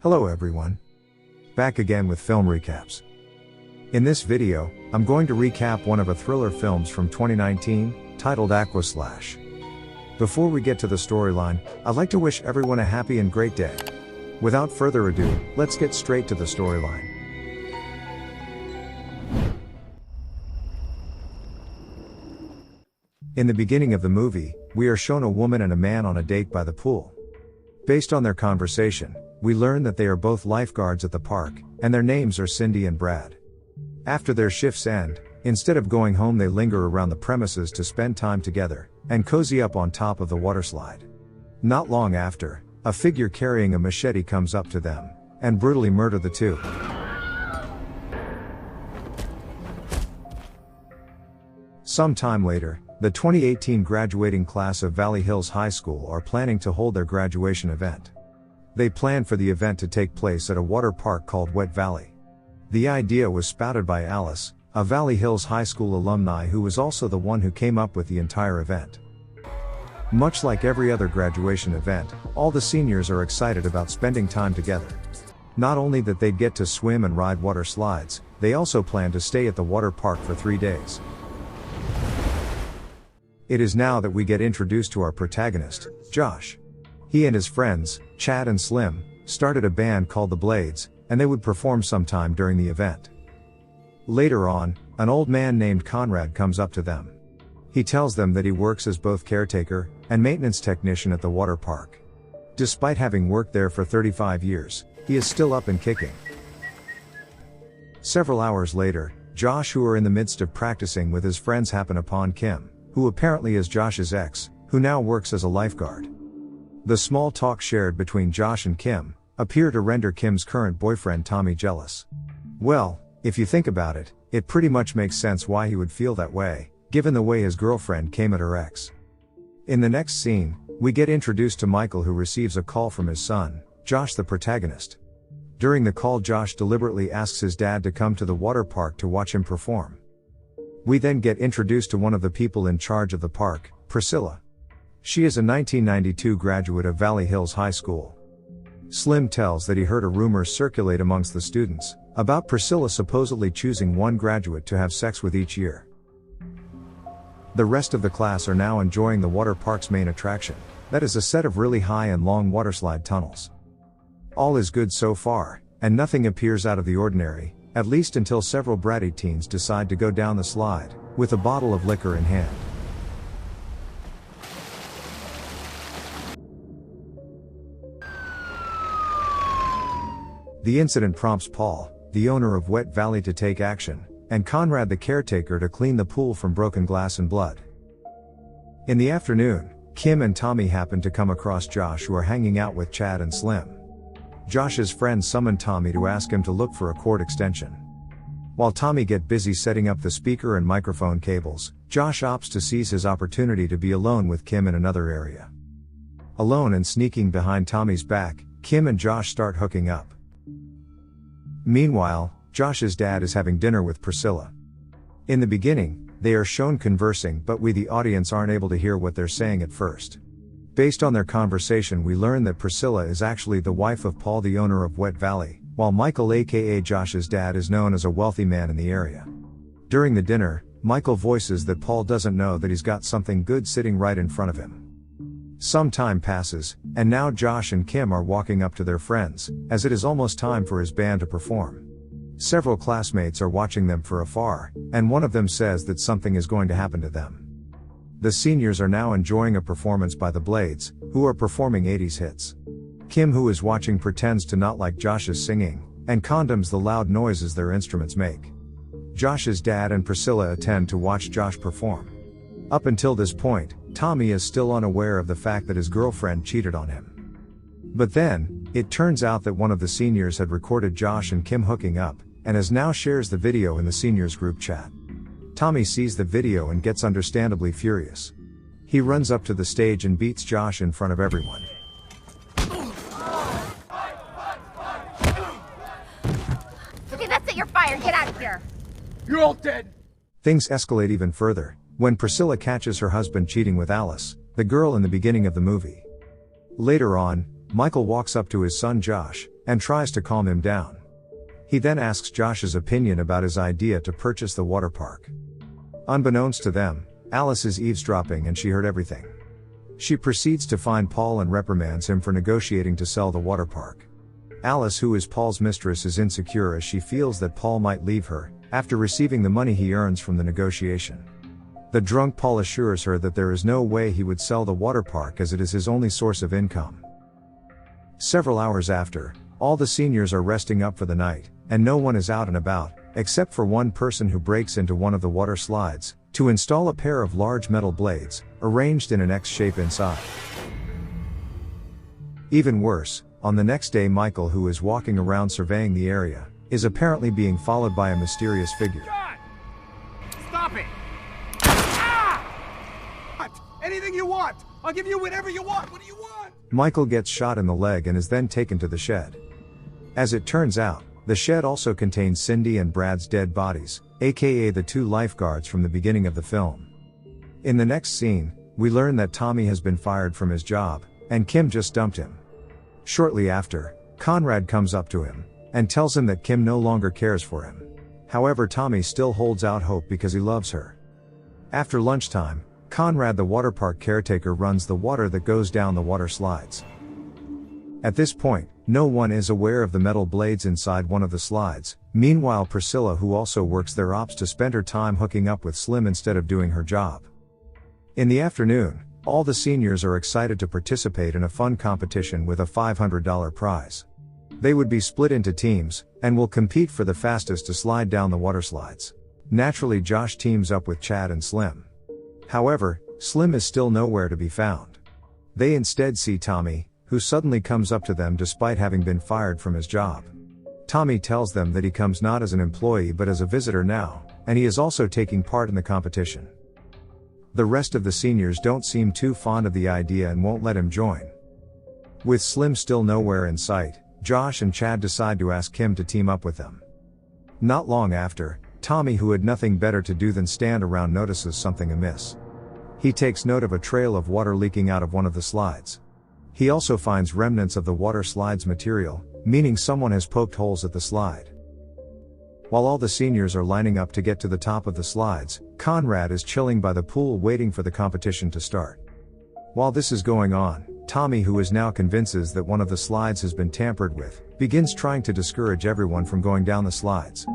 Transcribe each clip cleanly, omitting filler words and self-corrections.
Hello everyone. Back again with film recaps. In this video, I'm going to recap one of a thriller films from 2019, titled Aquaslash. Before we get to the storyline, I'd like to wish everyone a happy and great day. Without further ado, let's get straight to the storyline. In the beginning of the movie, we are shown a woman and a man on a date by the pool. Based on their conversation, we learn that they are both lifeguards at the park, and their names are Cindy and Brad. After their shifts end, instead of going home they linger around the premises to spend time together, and cozy up on top of the waterslide. Not long after, a figure carrying a machete comes up to them, and brutally murder the two. Some time later, the 2018 graduating class of Valley Hills High School are planning to hold their graduation event. They plan for the event to take place at a water park called Wet Valley. The idea was spouted by Alice, a Valley Hills High School alumni who was also the one who came up with the entire event. Much like every other graduation event, all the seniors are excited about spending time together. Not only that they'd get to swim and ride water slides, they also plan to stay at the water park for 3 days. It is now that we get introduced to our protagonist, Josh. He and his friends, Chad and Slim, started a band called the Blades, and they would perform sometime during the event. Later on, an old man named Conrad comes up to them. He tells them that he works as both caretaker and maintenance technician at the water park. Despite having worked there for 35 years, he is still up and kicking. Several hours later, Josh, who are in the midst of practicing with his friends, happen upon Kim, who apparently is Josh's ex, who now works as a lifeguard. The small talk shared between Josh and Kim appear to render Kim's current boyfriend Tommy jealous. Well, if you think about it, it pretty much makes sense why he would feel that way, given the way his girlfriend came at her ex. In the next scene, we get introduced to Michael, who receives a call from his son, Josh, the protagonist. During the call, Josh deliberately asks his dad to come to the water park to watch him perform. We then get introduced to one of the people in charge of the park, Priscilla. She is a 1992 graduate of Valley Hills High School. Slim tells that he heard a rumor circulate amongst the students about Priscilla supposedly choosing one graduate to have sex with each year. The rest of the class are now enjoying the water park's main attraction, that is a set of really high and long waterslide tunnels. All is good so far, and nothing appears out of the ordinary, at least until several bratty teens decide to go down the slide, with a bottle of liquor in hand. The incident prompts Paul, the owner of Wet Valley, to take action, and Conrad, the caretaker, to clean the pool from broken glass and blood. In the afternoon, Kim and Tommy happen to come across Josh, who are hanging out with Chad and Slim. Josh's friends summon Tommy to ask him to look for a cord extension. While Tommy get busy setting up the speaker and microphone cables, Josh opts to seize his opportunity to be alone with Kim in another area. Alone and sneaking behind Tommy's back, Kim and Josh start hooking up. Meanwhile, Josh's dad is having dinner with Priscilla. In the beginning, they are shown conversing, but we, the audience, aren't able to hear what they're saying at first. Based on their conversation, we learn that Priscilla is actually the wife of Paul, the owner of Wet Valley, while Michael, aka Josh's dad, is known as a wealthy man in the area. During the dinner, Michael voices that Paul doesn't know that he's got something good sitting right in front of him. Some time passes, and now Josh and Kim are walking up to their friends, as it is almost time for his band to perform. Several classmates are watching them from afar, and one of them says that something is going to happen to them. The seniors are now enjoying a performance by the Blades, who are performing 80s hits. Kim, who is watching, pretends to not like Josh's singing, and condemns the loud noises their instruments make. Josh's dad and Priscilla attend to watch Josh perform. Up until this point, Tommy is still unaware of the fact that his girlfriend cheated on him. But then, it turns out that one of the seniors had recorded Josh and Kim hooking up, and now shares the video in the seniors group chat. Tommy sees the video and gets understandably furious. He runs up to the stage and beats Josh in front of everyone. Okay, that's it, you're fired, get out of here. You're all dead. Things escalate even further when Priscilla catches her husband cheating with Alice, the girl in the beginning of the movie. Later on, Michael walks up to his son Josh, and tries to calm him down. He then asks Josh's opinion about his idea to purchase the water park. Unbeknownst to them, Alice is eavesdropping and she heard everything. She proceeds to find Paul and reprimands him for negotiating to sell the water park. Alice, who is Paul's mistress, is insecure as she feels that Paul might leave her after receiving the money he earns from the negotiation. The drunk Paul assures her that there is no way he would sell the water park as it is his only source of income. Several hours after, all the seniors are resting up for the night, and no one is out and about, except for one person who breaks into one of the water slides to install a pair of large metal blades, arranged in an X shape inside. Even worse, on the next day Michael, who is walking around surveying the area, is apparently being followed by a mysterious figure. God! Stop it! Ah! Anything you want! I'll give you whatever you want! What do you want? Michael gets shot in the leg and is then taken to the shed. As it turns out, the shed also contains Cindy and Brad's dead bodies, aka the two lifeguards from the beginning of the film. In the next scene, we learn that Tommy has been fired from his job, and Kim just dumped him. Shortly after, Conrad comes up to him and tells him that Kim no longer cares for him. However, Tommy still holds out hope because he loves her. After lunchtime, Conrad, the water park caretaker, runs the water that goes down the water slides. At this point, no one is aware of the metal blades inside one of the slides. Meanwhile, Priscilla, who also works there, opts to spend her time hooking up with Slim instead of doing her job. In the afternoon, all the seniors are excited to participate in a fun competition with a $500 prize. They would be split into teams, and will compete for the fastest to slide down the water slides. Naturally, Josh teams up with Chad and Slim. However, Slim is still nowhere to be found. They instead see Tommy, who suddenly comes up to them despite having been fired from his job. Tommy tells them that he comes not as an employee but as a visitor now, and he is also taking part in the competition. The rest of the seniors don't seem too fond of the idea and won't let him join. With Slim still nowhere in sight, Josh and Chad decide to ask Kim to team up with them. Not long after, Tommy, who had nothing better to do than stand around, notices something amiss. He takes note of a trail of water leaking out of one of the slides. He also finds remnants of the water slide's material, meaning someone has poked holes at the slide. While all the seniors are lining up to get to the top of the slides, Conrad is chilling by the pool waiting for the competition to start. While this is going on, Tommy, who is now convinces that one of the slides has been tampered with, begins trying to discourage everyone from going down the slides.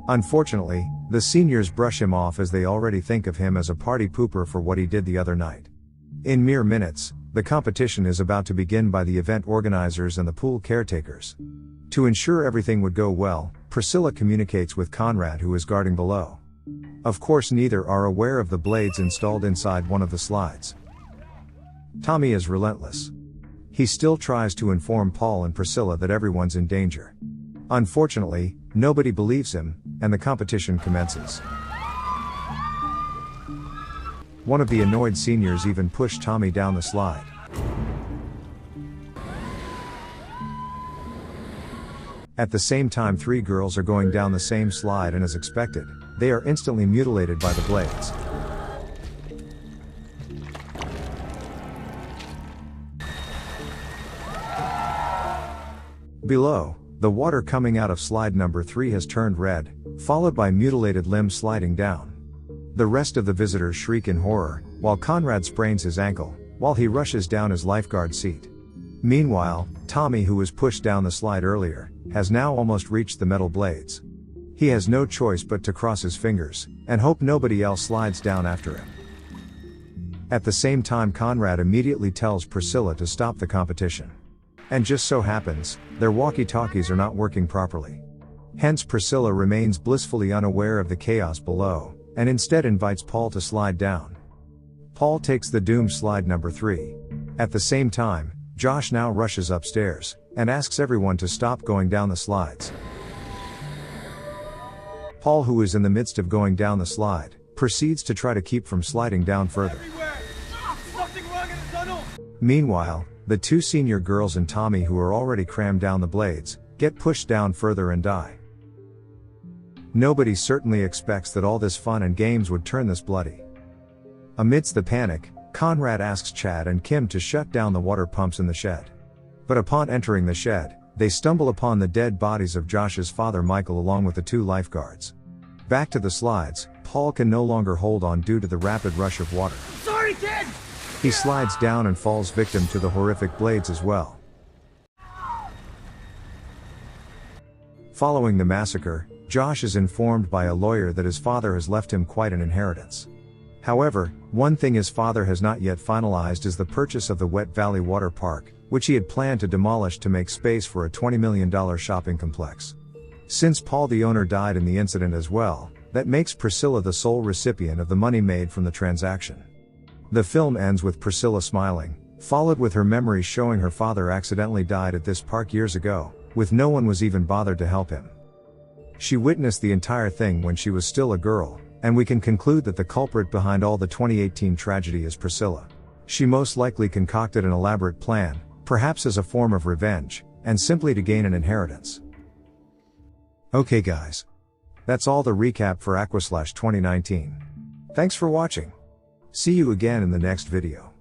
Unfortunately, the seniors brush him off as they already think of him as a party pooper for what he did the other night. In mere minutes, the competition is about to begin by the event organizers and the pool caretakers. To ensure everything would go well, Priscilla communicates with Conrad, who is guarding below. Of course, neither are aware of the blades installed inside one of the slides. Tommy is relentless. He still tries to inform Paul and Priscilla that everyone's in danger. Unfortunately, nobody believes him, and the competition commences. One of the annoyed seniors even pushed Tommy down the slide. At the same time, 3 girls are going down the same slide, and as expected, they are instantly mutilated by the blades. Below, the water coming out of slide number 3 has turned red, followed by mutilated limbs sliding down. The rest of the visitors shriek in horror, while Conrad sprains his ankle, while he rushes down his lifeguard seat. Meanwhile, Tommy, who was pushed down the slide earlier, has now almost reached the metal blades. He has no choice but to cross his fingers, and hope nobody else slides down after him. At the same time, Conrad immediately tells Priscilla to stop the competition. And just so happens, their walkie-talkies are not working properly. Hence, Priscilla remains blissfully unaware of the chaos below, and instead invites Paul to slide down. Paul takes the doomed slide number 3. At the same time, Josh now rushes upstairs, and asks everyone to stop going down the slides. Paul, who is in the midst of going down the slide, proceeds to try to keep from sliding down further. Something wrong in the tunnel! Meanwhile, the 2 senior girls and Tommy, who are already crammed down the blades, get pushed down further and die. Nobody certainly expects that all this fun and games would turn this bloody. Amidst the panic, Conrad asks Chad and Kim to shut down the water pumps in the shed. But upon entering the shed, they stumble upon the dead bodies of Josh's father Michael along with the 2 lifeguards. Back to the slides, Paul can no longer hold on due to the rapid rush of water. Sorry, kid! He slides down and falls victim to the horrific blades as well. Following the massacre, Josh is informed by a lawyer that his father has left him quite an inheritance. However, one thing his father has not yet finalized is the purchase of the Wet Valley Water Park, which he had planned to demolish to make space for a $20 million shopping complex. Since Paul the owner died in the incident as well, that makes Priscilla the sole recipient of the money made from the transaction. The film ends with Priscilla smiling, followed with her memories showing her father accidentally died at this park years ago, with no one was even bothered to help him. She witnessed the entire thing when she was still a girl, and we can conclude that the culprit behind all the 2018 tragedy is Priscilla. She most likely concocted an elaborate plan, perhaps as a form of revenge, and simply to gain an inheritance. Okay guys. That's all the recap for Aquaslash 2019. Thanks for watching. See you again in the next video.